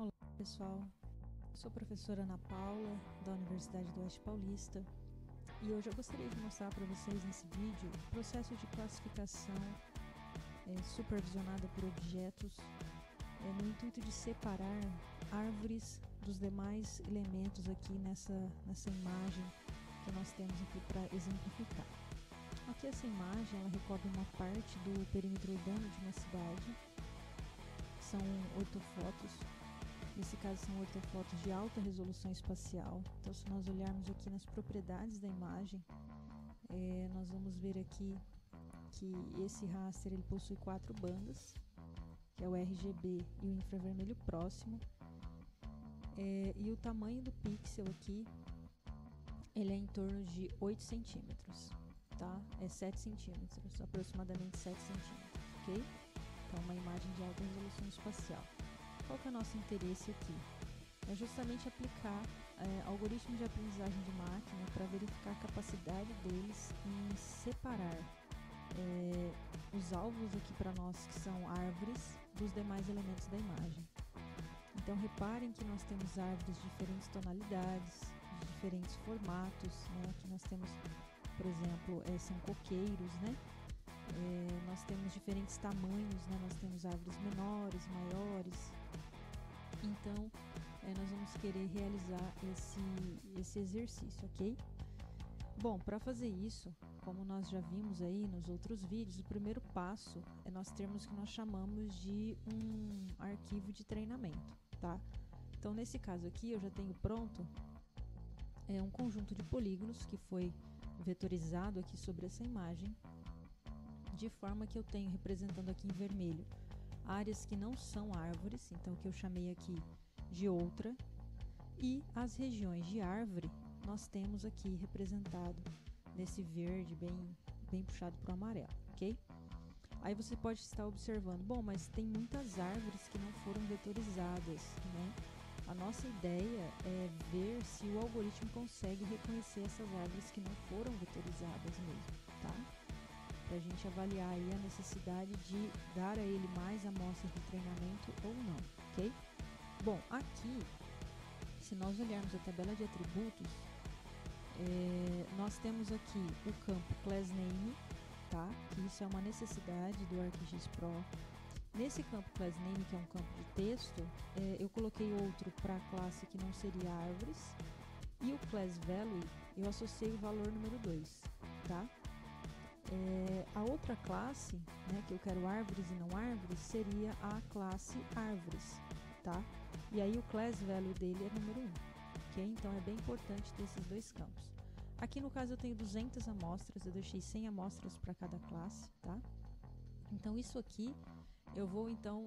Olá pessoal, eu sou a professora Ana Paula da Universidade do Oeste Paulista e hoje eu gostaria de mostrar para vocês nesse vídeo o processo de classificação supervisionada por objetos no intuito de separar árvores dos demais elementos aqui nessa imagem que nós temos aqui para exemplificar. Aqui essa imagem ela recobre uma parte do perímetro urbano de uma cidade, são ortofotos. Nesse caso são ortofotos de alta resolução espacial. Então se nós olharmos aqui nas propriedades da imagem, nós vamos ver aqui que esse raster ele possui 4 bandas, que é o RGB e o infravermelho próximo, e o tamanho do pixel aqui ele é em torno de 8 centímetros, tá? É 7 centímetros, aproximadamente 7 centímetros, ok? Então uma imagem de alta resolução espacial. Qual que é o nosso interesse aqui? É justamente aplicar algoritmos de aprendizagem de máquina para verificar a capacidade deles em separar os alvos aqui para nós, que são árvores, dos demais elementos da imagem. Então reparem que nós temos árvores de diferentes tonalidades, de diferentes formatos, né? Aqui nós temos, por exemplo, são coqueiros, né? Nós temos diferentes tamanhos, né? Nós temos árvores menores, maiores. Então, nós vamos querer realizar esse exercício, ok? Bom, para fazer isso, como nós já vimos aí nos outros vídeos, o primeiro passo é nós termos o que nós chamamos de um arquivo de treinamento, tá? Então, nesse caso aqui, eu já tenho pronto um conjunto de polígonos que foi vetorizado aqui sobre essa imagem, de forma que eu tenho representando aqui em vermelho áreas que não são árvores, então que eu chamei aqui de outra, e as regiões de árvore nós temos aqui representado nesse verde bem puxado para o amarelo, ok? Aí você pode estar observando, bom, mas tem muitas árvores que não foram vetorizadas, né? A nossa ideia é ver se o algoritmo consegue reconhecer essas árvores que não foram vetorizadas mesmo, tá? Para a gente avaliar aí a necessidade de dar a ele mais amostras de treinamento ou não, ok? Bom, aqui, se nós olharmos a tabela de atributos, nós temos aqui o campo ClassName, tá? Que isso é uma necessidade do ArcGIS Pro. Nesse campo ClassName, que é um campo de texto, eu coloquei outro para a classe que não seria árvores, e o ClassValue eu associei o valor número 2, tá? A outra classe, né, que eu quero árvores e não árvores, seria a classe árvores, tá? E aí o class value dele é número 1, ok? Então é bem importante ter esses dois campos. Aqui no caso eu tenho 200 amostras, eu deixei 100 amostras para cada classe, tá? Então isso aqui eu vou então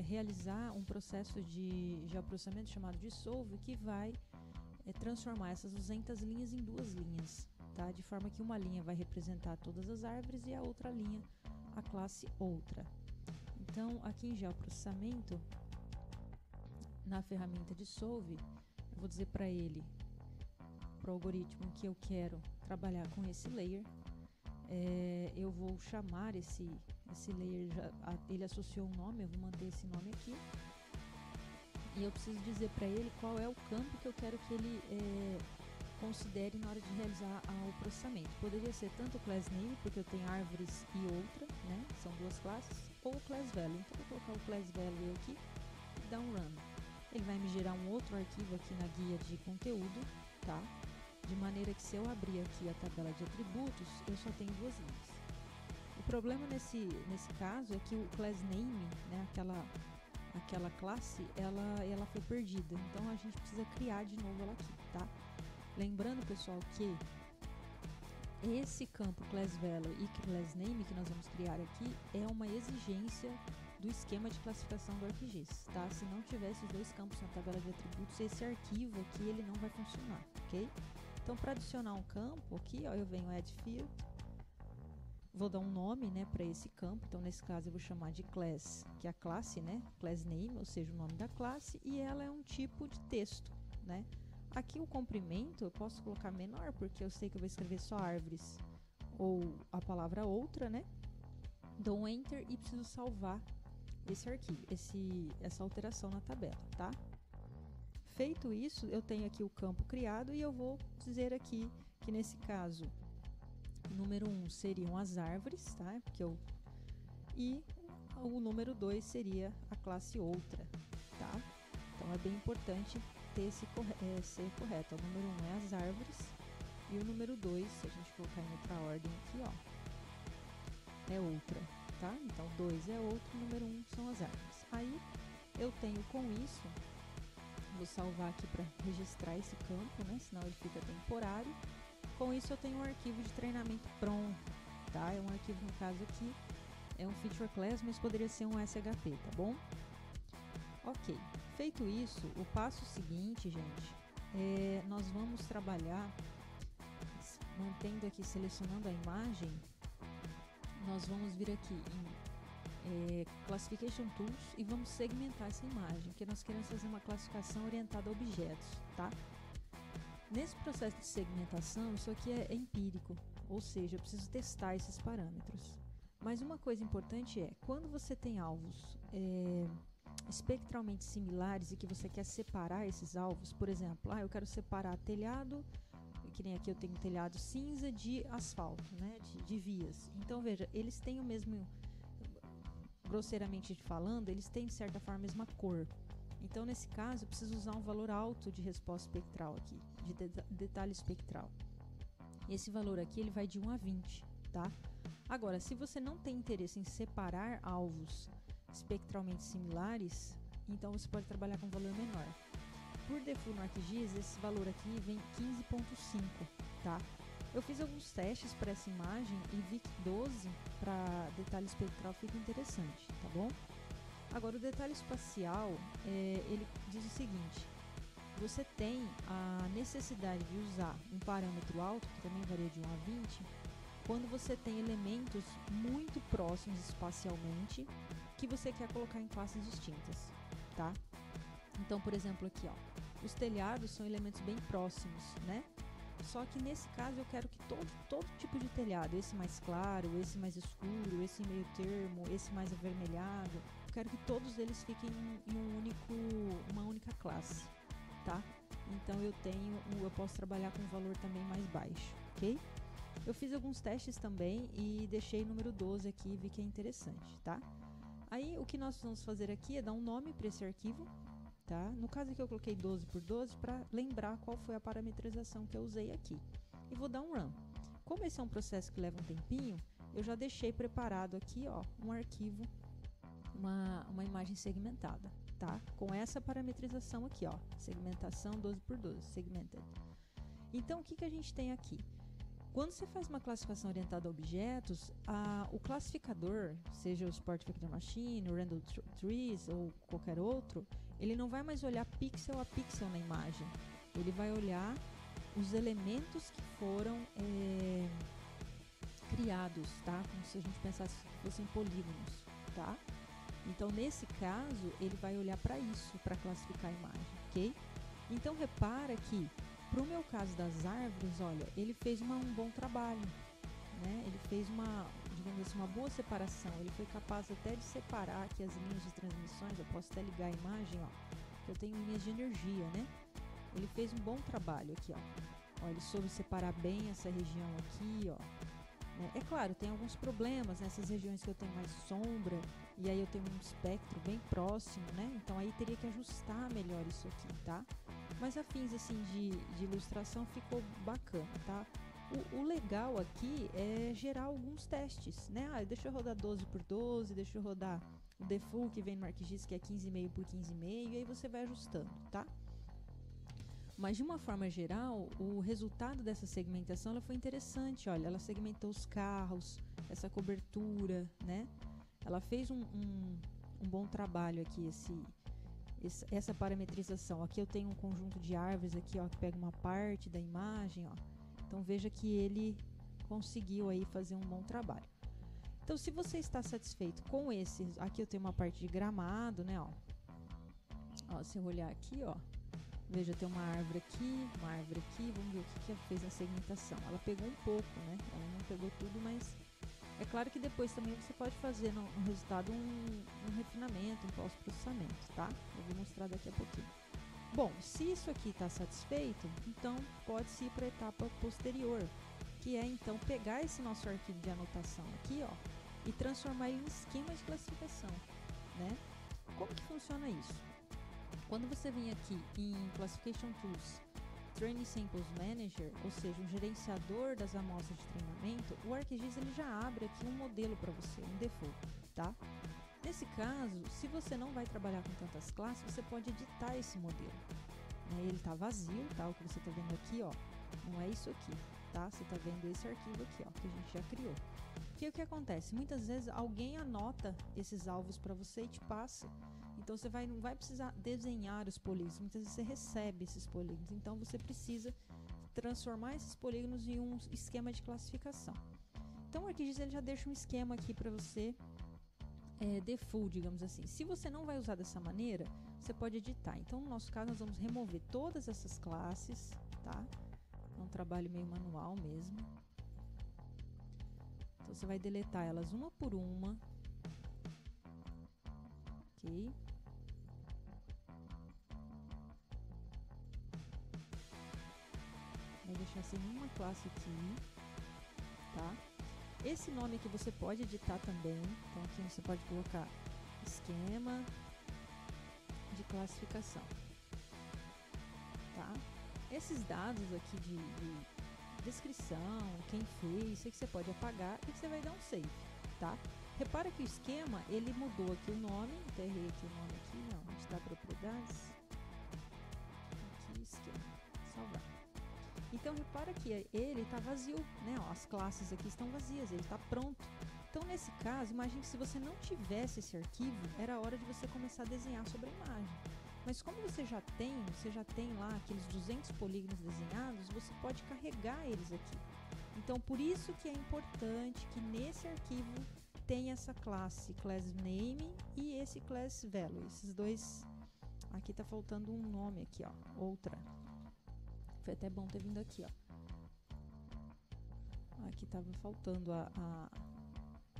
realizar um processo de geoprocessamento chamado Dissolve, que vai transformar essas 200 linhas em 2 linhas, tá? De forma que uma linha vai representar todas as árvores e a outra linha a classe outra. Então, aqui em geoprocessamento, na ferramenta Dissolve, eu vou dizer para ele, para o algoritmo, que eu quero trabalhar com esse layer. Eu vou chamar esse layer, ele associou um nome, eu vou manter esse nome aqui. E eu preciso dizer para ele qual é o campo que eu quero que ele considere na hora de realizar o processamento. Poderia ser tanto o ClassName, porque eu tenho árvores e outra, né? São duas classes, ou o ClassValue. Então eu vou colocar o ClassValue aqui e dar um Run. Ele vai me gerar um outro arquivo aqui na guia de conteúdo, tá? De maneira que se eu abrir aqui a tabela de atributos, eu só tenho 2 linhas. O problema nesse caso é que o ClassName, né, aquela classe, ela foi perdida, então a gente precisa criar de novo ela aqui, tá? Lembrando, pessoal, que esse campo ClassValue e ClassName que nós vamos criar aqui é uma exigência do esquema de classificação do ArcGIS, tá? Se não tiver esses dois campos na tabela de atributos, esse arquivo aqui ele não vai funcionar, ok? Então, para adicionar um campo aqui, ó, eu venho Add Field, vou dar um nome, né, para esse campo. Então, nesse caso, eu vou chamar de class, que é a classe, né, ClassName, ou seja, o nome da classe, e ela é um tipo de texto, né? Aqui o comprimento eu posso colocar menor, porque eu sei que eu vou escrever só árvores ou a palavra outra, né? Dou um Enter e preciso salvar esse arquivo, essa alteração na tabela, tá? Feito isso, eu tenho aqui o campo criado e eu vou dizer aqui que nesse caso, número 1 seriam as árvores, tá? E o número 2 seria a classe outra, tá? Então é bem importante ter ser correto. O número 1 é as árvores e o número 2, se a gente colocar em outra ordem aqui, ó, é outra, tá? Então 2 é outro, número 1 são as árvores. Aí eu tenho com isso, vou salvar aqui para registrar esse campo, né? Senão ele fica temporário. Com isso eu tenho um arquivo de treinamento pronto, tá? É um arquivo, no caso aqui, é um feature class, mas poderia ser um SHP, tá bom? Ok, feito isso, o passo seguinte, gente, nós vamos trabalhar, mantendo aqui, selecionando a imagem, nós vamos vir aqui em Classification Tools e vamos segmentar essa imagem, porque nós queremos fazer uma classificação orientada a objetos, tá? Nesse processo de segmentação, isso aqui é empírico, ou seja, eu preciso testar esses parâmetros. Mas uma coisa importante é, quando você tem alvos espectralmente similares e que você quer separar esses alvos, por exemplo, eu quero separar telhado, que nem aqui eu tenho telhado cinza de asfalto, né, de vias. Então, veja, eles têm o mesmo, grosseiramente falando, eles têm de certa forma a mesma cor. Então, nesse caso, eu preciso usar um valor alto de resposta espectral aqui, de detalhe espectral. Esse valor aqui, ele vai de 1 a 20, tá? Agora, se você não tem interesse em separar alvos espectralmente similares, então você pode trabalhar com um valor menor. Por default no ArcGIS, esse valor aqui vem 15.5, tá? Eu fiz alguns testes para essa imagem e vi que 12 para detalhe espectral fica interessante, tá bom? Agora, o detalhe espacial, ele diz o seguinte: você tem a necessidade de usar um parâmetro alto, que também varia de 1 a 20, quando você tem elementos muito próximos espacialmente que você quer colocar em classes distintas, tá? Então, por exemplo, aqui, ó, os telhados são elementos bem próximos, né? Só que nesse caso eu quero que todo tipo de telhado, esse mais claro, esse mais escuro, esse meio termo, esse mais avermelhado, eu quero que todos eles fiquem em uma única classe, tá? Então eu posso trabalhar com um valor também mais baixo, ok? Eu fiz alguns testes também e deixei o número 12 aqui e vi que é interessante, tá? Aí o que nós vamos fazer aqui é dar um nome para esse arquivo, tá? No caso aqui eu coloquei 12 por 12 para lembrar qual foi a parametrização que eu usei aqui. E vou dar um run. Como esse é um processo que leva um tempinho, eu já deixei preparado aqui, ó, um arquivo, uma imagem segmentada, tá? Com essa parametrização aqui, ó, segmentação 12 por 12, segmented. Então o que a gente tem aqui? Quando você faz uma classificação orientada a objetos, o classificador, seja o Sport Vector Machine, o Random Trees ou qualquer outro, ele não vai mais olhar pixel a pixel na imagem. Ele vai olhar os elementos que foram criados, tá? Como se a gente pensasse que fossem polígonos, tá? Então, nesse caso, ele vai olhar para isso, para classificar a imagem, ok? Então, repara que para o meu caso das árvores, olha, ele fez um bom trabalho, né? Ele fez digamos assim, uma boa separação. Ele foi capaz até de separar aqui as linhas de transmissões. Eu posso até ligar a imagem, ó, que eu tenho linhas de energia, né? Ele fez um bom trabalho aqui, ó. Ele soube separar bem essa região aqui, ó. É claro, tem alguns problemas nessas regiões que eu tenho mais sombra e aí eu tenho um espectro bem próximo, né? Então aí teria que ajustar melhor isso aqui, tá? Mas a fins assim de ilustração ficou bacana, tá? O legal aqui é gerar alguns testes, né? Deixa eu rodar 12 por 12, deixa eu rodar o default que vem no ArcGIS, que é 15,5 por 15,5, e aí você vai ajustando, tá? Mas de uma forma geral, o resultado dessa segmentação ela foi interessante, olha, ela segmentou os carros, essa cobertura, né? Ela fez um bom trabalho aqui, essa parametrização. Aqui eu tenho um conjunto de árvores aqui, ó, que pega uma parte da imagem, ó. Então veja que ele conseguiu aí fazer um bom trabalho. Então, se você está satisfeito com esse, aqui eu tenho uma parte de gramado, né, ó. Se eu olhar aqui, ó, veja, tem uma árvore aqui, vamos ver o que ela fez na segmentação. Ela pegou um pouco, né? Ela não pegou tudo, mas É claro que depois também você pode fazer no resultado um refinamento, um pós-processamento, tá? Eu vou mostrar daqui a pouquinho. Bom, se isso aqui está satisfeito, então pode-se ir para a etapa posterior, que é então pegar esse nosso arquivo de anotação aqui, ó, e transformar ele em esquema de classificação, né? Como que funciona isso? Quando você vem aqui em Classification Tools, Training Samples Manager, ou seja, um gerenciador das amostras de treinamento, o ArcGIS ele já abre aqui um modelo para você, um default, tá? Nesse caso, se você não vai trabalhar com tantas classes, você pode editar esse modelo, né? Ele está vazio, tá? O que você está vendo aqui, ó, não é isso aqui, tá? Você está vendo esse arquivo aqui, ó, que a gente já criou. Porque o que acontece? Muitas vezes alguém anota esses alvos para você e te passa. Então você não vai precisar desenhar os polígonos, muitas vezes você recebe esses polígonos, então você precisa transformar esses polígonos em um esquema de classificação. Então o ArcGIS ele já deixa um esquema aqui para você, default, digamos assim. Se você não vai usar dessa maneira, você pode editar. Então no nosso caso nós vamos remover todas essas classes, tá? É um trabalho meio manual mesmo. Então você vai deletar elas uma por uma, ok? Vai deixar sem nenhuma classe aqui, tá? Esse nome aqui você pode editar também, então aqui você pode colocar esquema de classificação, tá? Esses dados aqui de descrição, quem fez, isso aqui você pode apagar e você vai dar um save, tá? Repara que o esquema, ele mudou aqui o nome, até errei aqui o nome aqui, não, onde está propriedades, aqui esquema, salvar. Então repara que ele está vazio, né? Ó, as classes aqui estão vazias, ele está pronto. Então nesse caso, imagine que se você não tivesse esse arquivo, era hora de você começar a desenhar sobre a imagem. Mas como você já tem lá aqueles 200 polígonos desenhados, você pode carregar eles aqui. Então por isso que é importante que nesse arquivo tenha essa classe class name e esse class value. Esses dois, aqui está faltando um nome aqui, ó, outra. Foi até bom ter vindo aqui, ó. Aqui tava faltando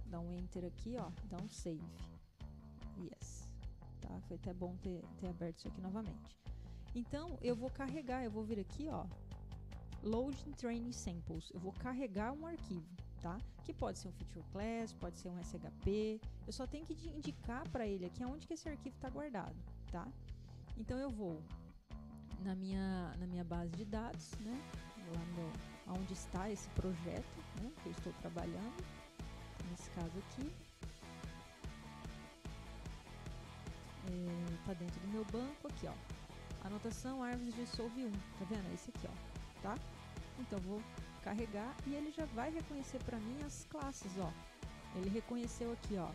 dar um enter aqui, ó, dar um save. Yes. Tá? Foi até bom ter aberto isso aqui novamente. Então, eu vou carregar, eu vou vir aqui, ó, Loading Training Samples. Eu vou carregar um arquivo, tá? Que pode ser um Feature Class, pode ser um SHP. Eu só tenho que indicar para ele aqui aonde que esse arquivo está guardado, tá? Então, eu vou na minha base de dados, né? Lá onde está esse projeto, né? Que eu estou trabalhando, nesse caso aqui. Tá dentro do meu banco aqui, ó. Anotação árvores de Solve 1, tá vendo? É esse aqui, ó, tá? Então eu vou carregar e ele já vai reconhecer para mim as classes, ó. Ele reconheceu aqui, ó,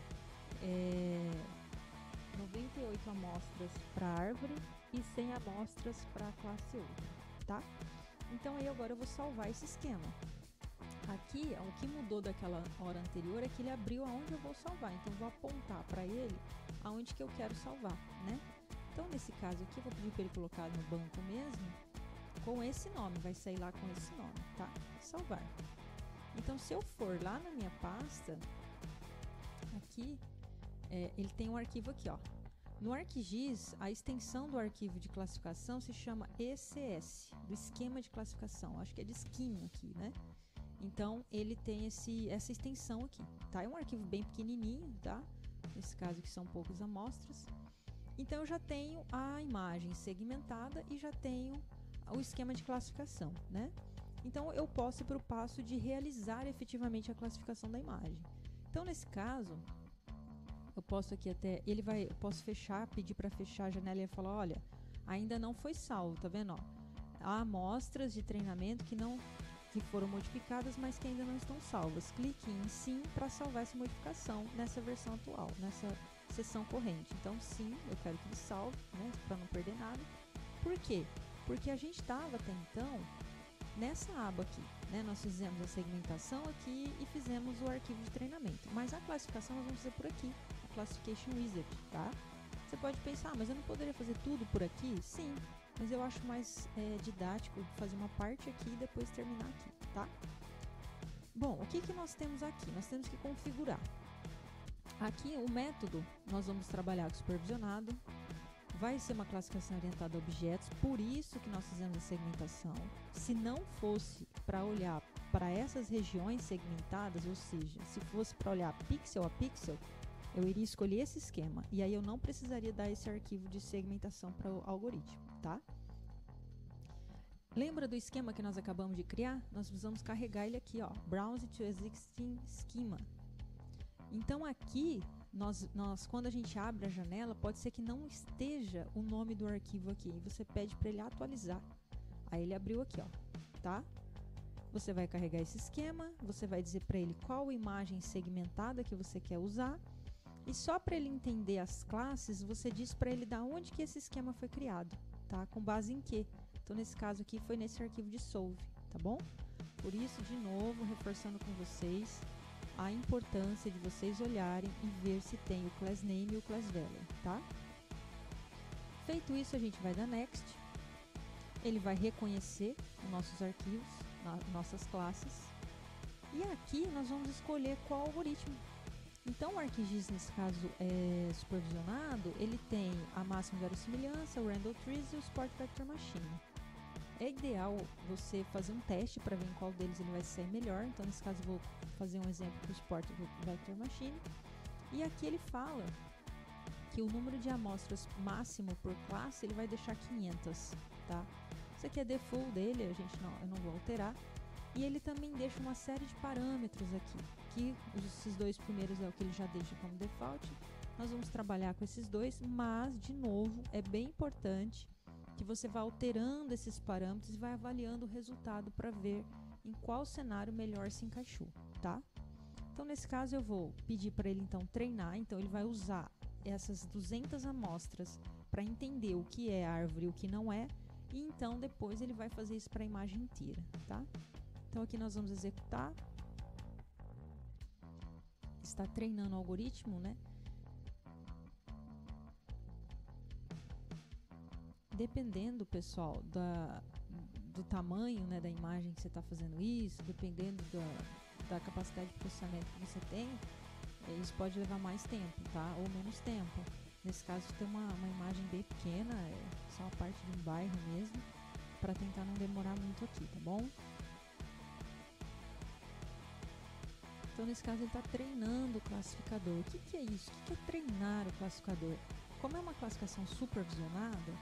98 amostras para árvore e 100 amostras para a classe outra, tá? Então aí agora eu vou salvar esse esquema. Aqui, o que mudou daquela hora anterior é que ele abriu aonde eu vou salvar, então eu vou apontar para ele aonde que eu quero salvar, né? Então nesse caso aqui eu vou pedir para ele colocar no banco mesmo com esse nome, vai sair lá com esse nome, tá? Salvar. Então se eu for lá na minha pasta, aqui, ele tem um arquivo aqui, ó. No ArcGIS, a extensão do arquivo de classificação se chama ECS, do esquema de classificação, acho que é de scheme aqui, né? Então, ele tem essa extensão aqui, tá? É um arquivo bem pequenininho, tá? Nesse caso aqui são poucas amostras. Então, eu já tenho a imagem segmentada e já tenho o esquema de classificação, né? Então, eu posso ir para o passo de realizar efetivamente a classificação da imagem. Então, nesse caso, eu posso aqui até... eu posso fechar, pedir para fechar a janela e ele falar, olha, ainda não foi salvo, tá vendo? Ó, há amostras de treinamento que foram modificadas, mas que ainda não estão salvas. Clique em sim para salvar essa modificação nessa versão atual, nessa seção corrente. Então, sim, eu quero que ele salve, né, para não perder nada. Por quê? Porque a gente estava até então nessa aba aqui, né? Nós fizemos a segmentação aqui e fizemos o arquivo de treinamento. Mas a classificação nós vamos fazer por aqui, a Classification Wizard, tá? Você pode pensar, mas eu não poderia fazer tudo por aqui? Sim. Mas eu acho mais didático fazer uma parte aqui e depois terminar aqui, tá? Bom, o que que nós temos aqui? Nós temos que configurar. Aqui o método, nós vamos trabalhar com supervisionado, vai ser uma classificação orientada a objetos, por isso que nós fizemos a segmentação. Se não fosse para olhar para essas regiões segmentadas, ou seja, se fosse para olhar pixel a pixel, eu iria escolher esse esquema, e aí eu não precisaria dar esse arquivo de segmentação para o algoritmo, tá? Lembra do esquema que nós acabamos de criar? Nós precisamos carregar ele aqui, ó, Browse to Existing Schema. Então aqui, quando a gente abre a janela, pode ser que não esteja o nome do arquivo aqui, e você pede para ele atualizar. Aí ele abriu aqui, ó, tá? Você vai carregar esse esquema, você vai dizer para ele qual imagem segmentada que você quer usar, e só para ele entender as classes, você diz para ele da onde que esse esquema foi criado, tá? Com base em quê? Então, nesse caso aqui, foi nesse arquivo de solve, tá bom? Por isso, de novo, reforçando com vocês a importância de vocês olharem e ver se tem o class name e o class value, tá? Feito isso, a gente vai dar next. Ele vai reconhecer os nossos arquivos, nossas classes. E aqui nós vamos escolher qual algoritmo. Então, o ArcGIS, nesse caso supervisionado, ele tem a máxima verossimilhança, o Randall Trees e o Support Vector Machine. É ideal você fazer um teste para ver em qual deles ele vai sair melhor. Então, nesse caso, eu vou fazer um exemplo com o Support Vector Machine. E aqui ele fala que o número de amostras máximo por classe ele vai deixar 500, tá? Isso aqui é default dele, eu não vou alterar. E ele também deixa uma série de parâmetros aqui, que esses dois primeiros é o que ele já deixa como default. Nós vamos trabalhar com esses dois, mas, de novo, é bem importante que você vá alterando esses parâmetros e vai avaliando o resultado para ver em qual cenário melhor se encaixou, tá? Então, nesse caso, eu vou pedir para ele, então, treinar. Então, ele vai usar essas 200 amostras para entender o que é árvore e o que não é. E, então, depois ele vai fazer isso para a imagem inteira, tá? Então, aqui nós vamos executar. Está treinando o algoritmo, né? Dependendo, pessoal, do tamanho, né, da imagem que você está fazendo isso, dependendo da capacidade de processamento que você tem, isso pode levar mais tempo, tá? Ou menos tempo. Nesse caso, tem uma imagem bem pequena, só a parte de um bairro mesmo, para tentar não demorar muito aqui, tá bom? Então, nesse caso, ele está treinando o classificador. O que é isso? O que é treinar o classificador? Como é uma classificação supervisionada,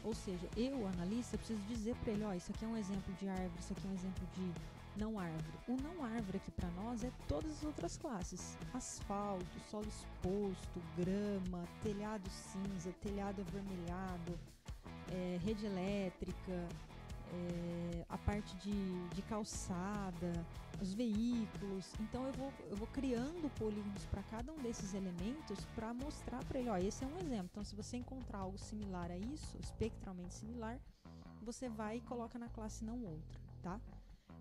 ou seja, eu, analista, preciso dizer para ele, ó, isso aqui é um exemplo de árvore, isso aqui é um exemplo de não árvore. O não árvore aqui para nós é todas as outras classes. Asfalto, solo exposto, grama, telhado cinza, telhado avermelhado, rede elétrica, a parte de calçada, os veículos. Então eu vou criando polígonos para cada um desses elementos para mostrar para ele, ó, esse é um exemplo. Então, se você encontrar algo similar a isso, espectralmente similar, você vai e coloca na classe não outra, tá?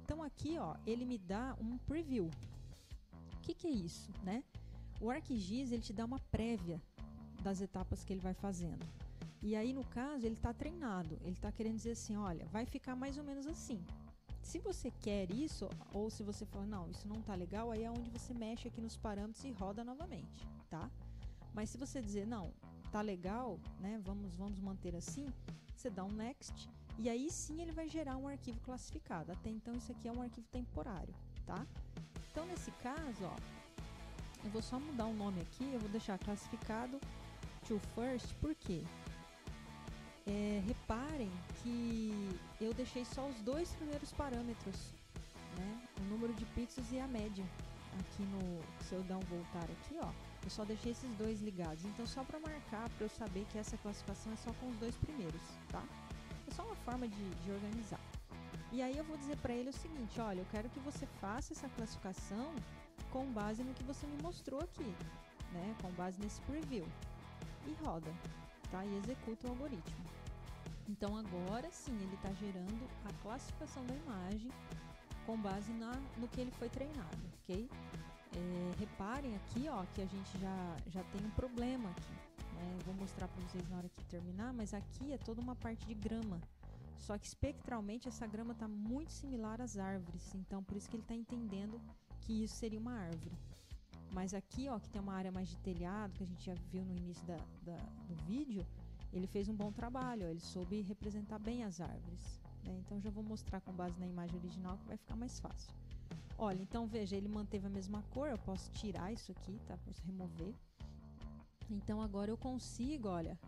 Então aqui, ó, ele me dá um preview. O que é isso, né? O ArcGIS, ele te dá uma prévia das etapas que ele vai fazendo. E aí, no caso, ele está treinado. Ele está querendo dizer assim, olha, vai ficar mais ou menos assim. Se você quer isso, ou se você fala, não, isso não tá legal, aí é onde você mexe aqui nos parâmetros e roda novamente, tá? Mas se você dizer, não, tá legal, né, vamos manter assim, você dá um next, e aí sim ele vai gerar um arquivo classificado. Até então isso aqui é um arquivo temporário, tá? Então, nesse caso, ó, eu vou só mudar o nome aqui, eu vou deixar classificado to first, por quê? Reparem que eu deixei só os dois primeiros parâmetros, né? O número de pixels e a média. Aqui se eu dar um voltar aqui, ó, eu só deixei esses dois ligados. Então, só para marcar, para eu saber que essa classificação é só com os dois primeiros, tá? É só uma forma de organizar. E aí eu vou dizer para ele o seguinte, olha, eu quero que você faça essa classificação com base no que você me mostrou aqui, né? Com base nesse preview. E roda, tá? E executa o algoritmo. Então, agora sim, ele está gerando a classificação da imagem com base no que ele foi treinado, ok? Reparem aqui, ó, que a gente já tem um problema aqui, né? Eu vou mostrar para vocês na hora que terminar, mas aqui é toda uma parte de grama. Só que espectralmente essa grama está muito similar às árvores, então por isso que ele está entendendo que isso seria uma árvore. Mas aqui, ó, que tem uma área mais de telhado, que a gente já viu no início do vídeo, ele fez um bom trabalho, ó, ele soube representar bem as árvores, né? Então já vou mostrar com base na imagem original que vai ficar mais fácil. Olha, então veja, ele manteve a mesma cor, eu posso tirar isso aqui, tá? Posso remover. Então agora eu consigo, olha,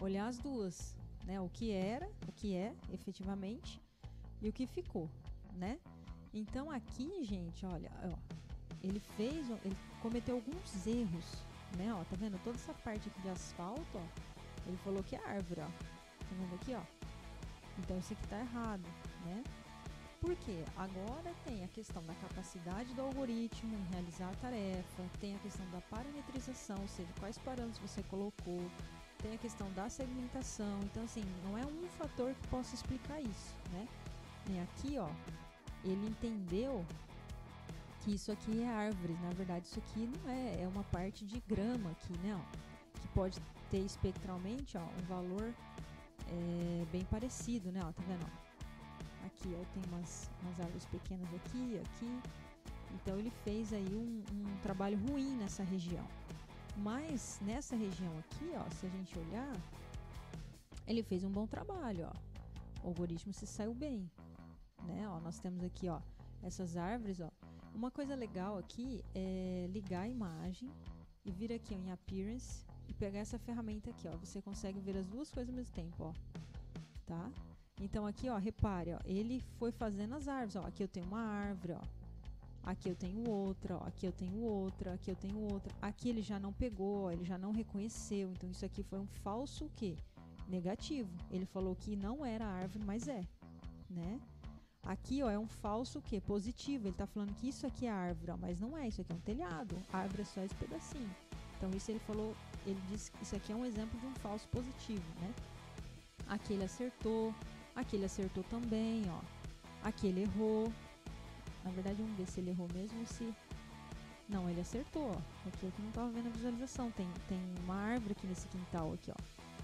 olhar as duas, né? O que era, o que é, efetivamente, e o que ficou, né? Então aqui, gente, olha, ó, ele cometeu alguns erros, né? Ó, tá vendo? Toda essa parte aqui de asfalto, ó, ele falou que é árvore, ó. Tá vendo aqui, ó? Então isso aqui tá errado, né? Por quê? Agora tem a questão da capacidade do algoritmo em realizar a tarefa, tem a questão da parametrização, ou seja, quais parâmetros você colocou, tem a questão da segmentação. Então, assim, não é um fator que possa explicar isso, né? E aqui, ó, ele entendeu que isso aqui é árvore. Na verdade, isso aqui não é, é uma parte de grama aqui, né? Ó, que pode ter espectralmente, ó, um valor bem parecido, né? Ó, tá vendo? Ó? Aqui, ó, tem umas árvores pequenas aqui, aqui. Então ele fez aí um trabalho ruim nessa região. Mas nessa região aqui, ó, se a gente olhar, ele fez um bom trabalho, ó. O algoritmo se saiu bem, né? Ó, nós temos aqui, ó, essas árvores, ó. Uma coisa legal aqui é ligar a imagem e vir aqui ó, em Appearance e pegar essa ferramenta aqui, ó. Você consegue ver as duas coisas ao mesmo tempo, ó. Tá? Então aqui, ó, repare, ó, ele foi fazendo as árvores, ó. Aqui eu tenho uma árvore, ó. Aqui eu tenho outra, ó. Aqui eu tenho outra, aqui eu tenho outra. Aqui ele já não pegou, ó, ele já não reconheceu. Então isso aqui foi um falso o quê? Negativo. Ele falou que não era árvore, mas é, né? Aqui, ó, é um falso o quê? Positivo. Ele tá falando que isso aqui é árvore, ó, mas não é. Isso aqui é um telhado. A árvore é só esse pedacinho. Então isso ele falou, ele disse que isso aqui é um exemplo de um falso positivo, né? Aqui ele acertou. Aqui ele acertou também, ó. Aqui ele errou. Na verdade, vamos ver se ele errou mesmo ou se... Não, ele acertou, ó. Aqui eu que não tava vendo a visualização. Tem uma árvore aqui nesse quintal, aqui, ó.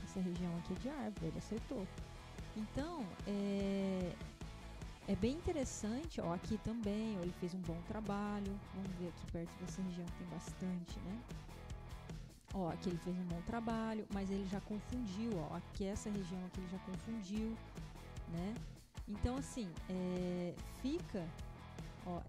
Essa região aqui é de árvore, ele acertou. Então, é bem interessante, ó. Aqui também, ó, ele fez um bom trabalho. Vamos ver aqui perto dessa região que tem bastante, né? Ó, aqui ele fez um bom trabalho, mas ele já confundiu, ó. Aqui essa região aqui ele já confundiu, né? Então, assim, fica... Ó,